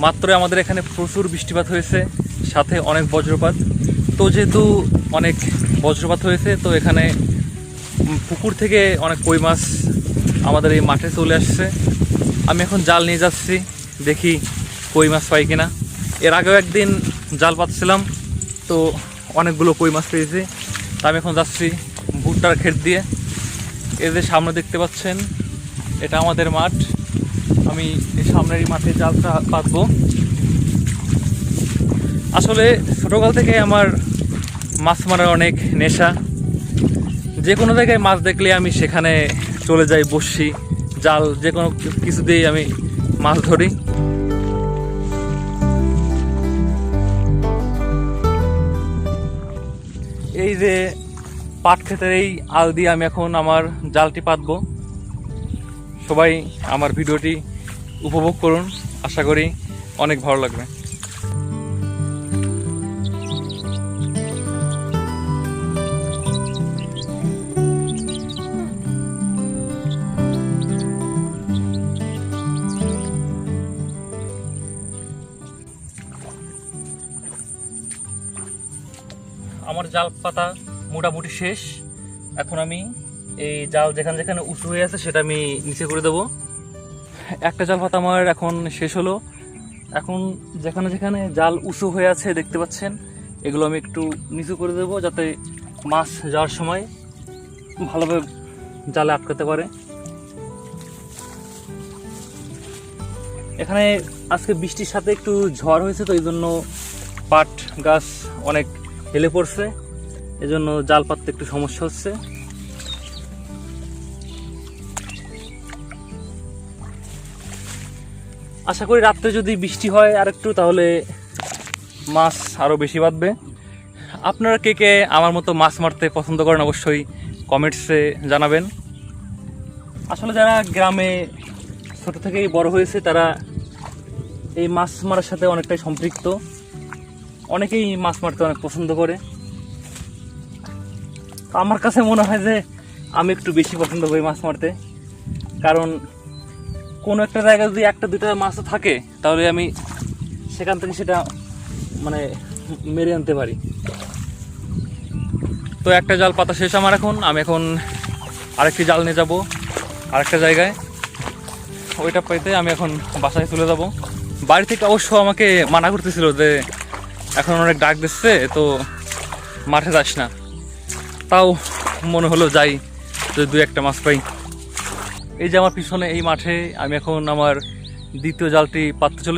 মাত্রই আমাদের এখানে প্রচুর বৃষ্টিপাত হয়েছে, সাথে অনেক বজ্রপাত। তো যেহেতু অনেক বজ্রপাত হয়েছে, তো এখানে পুকুর থেকে অনেক কই মাছ আমাদের এই মাঠে চলে আসছে। আমি এখন জাল নিয়ে যাচ্ছি, দেখি কই মাছ পাই কিনা। এর আগেও একদিন জাল পাতছিলাম, তো অনেকগুলো কই মাছ পেয়েছি। তা আমি এখন যাচ্ছি ভুট্টার ক্ষেত দিয়ে। এই যে সামনে দেখতে পাচ্ছেন, এটা আমাদের মাঠ। আমি এই সামনের মাঠে জালটা পাতবো। আসলে ছোটোকাল থেকে আমার মাছ মারার অনেক নেশা। যে কোনো জায়গায় মাছ দেখলে আমি সেখানে চলে যাই, বসি, জাল যে কোনো কিছু দিয়েই আমি মাছ ধরি। এই যে পাট ক্ষেতের এই আল দিয়ে আমি এখন আমার জালটি পাতবো। সবাই আমার ভিডিওটি উপভোগ করুন, আশা করি অনেক ভালো লাগবে। আমার জাল পাতা মোটামুটি শেষ। এখন আমি এই জাল যেখানে যেখানে উঁচু হয়ে আছে সেটা আমি নিচে করে দেবো। একটা জাল পাতা আমার এখন শেষ হলো। এখন যেখানে যেখানে জাল উঁচু হয়ে আছে দেখতে পাচ্ছেন, এগুলো আমি একটু নিচু করে দেবো, যাতে মাছ যাওয়ার সময় ভালোভাবে জালে আটকাতে পারে। এখানে আজকে বৃষ্টির সাথে একটু ঝড় হয়েছে, তো এই জন্য পাট গাছ অনেক হেলে পড়ছে, এজন্য জাল পাততে একটু সমস্যা হচ্ছে। আশা করি রাত্রে যদি বৃষ্টি হয় আর একটু, তাহলে মাছ আরও বেশি বাঁধবে। আপনারা কে কে আমার মতো মাছ মারতে পছন্দ করেন অবশ্যই কমেন্টসে জানাবেন। আসলে যারা গ্রামে ছোট থেকেই বড় হয়েছে, তারা এই মাছ মারার সাথে অনেকটাই সম্পৃক্ত। অনেকেই মাছ মারতে অনেক পছন্দ করে। আমার কাছে মনে হয় যে আমি একটু বেশি পছন্দ করি মাছ মারতে, কারণ কোনো একটা জায়গায় যদি একটা দুটা মাছ থাকে, তাহলে আমি সেখান থেকে সেটা মানে মেরে আনতে পারি। তো একটা জাল পাতা শেষ আমার এখন। আমি এখন আরেকটি জাল নিয়ে যাব আরেকটা জায়গায়, ওইটা পাইতে আমি এখন বাসায় চলে যাব। বাড়ি থেকে অবশ্য আমাকে মানা করতেছিল যে এখন অনেক ডাক দিচ্ছে, তো মাঠে যাস না। তাও মনে হলো যাই, যদি দু একটা মাছ পাই। এই যে আমার পিছনে এই মাঠে আমি এখন আমার দ্বিতীয় জালটি পাততে চলে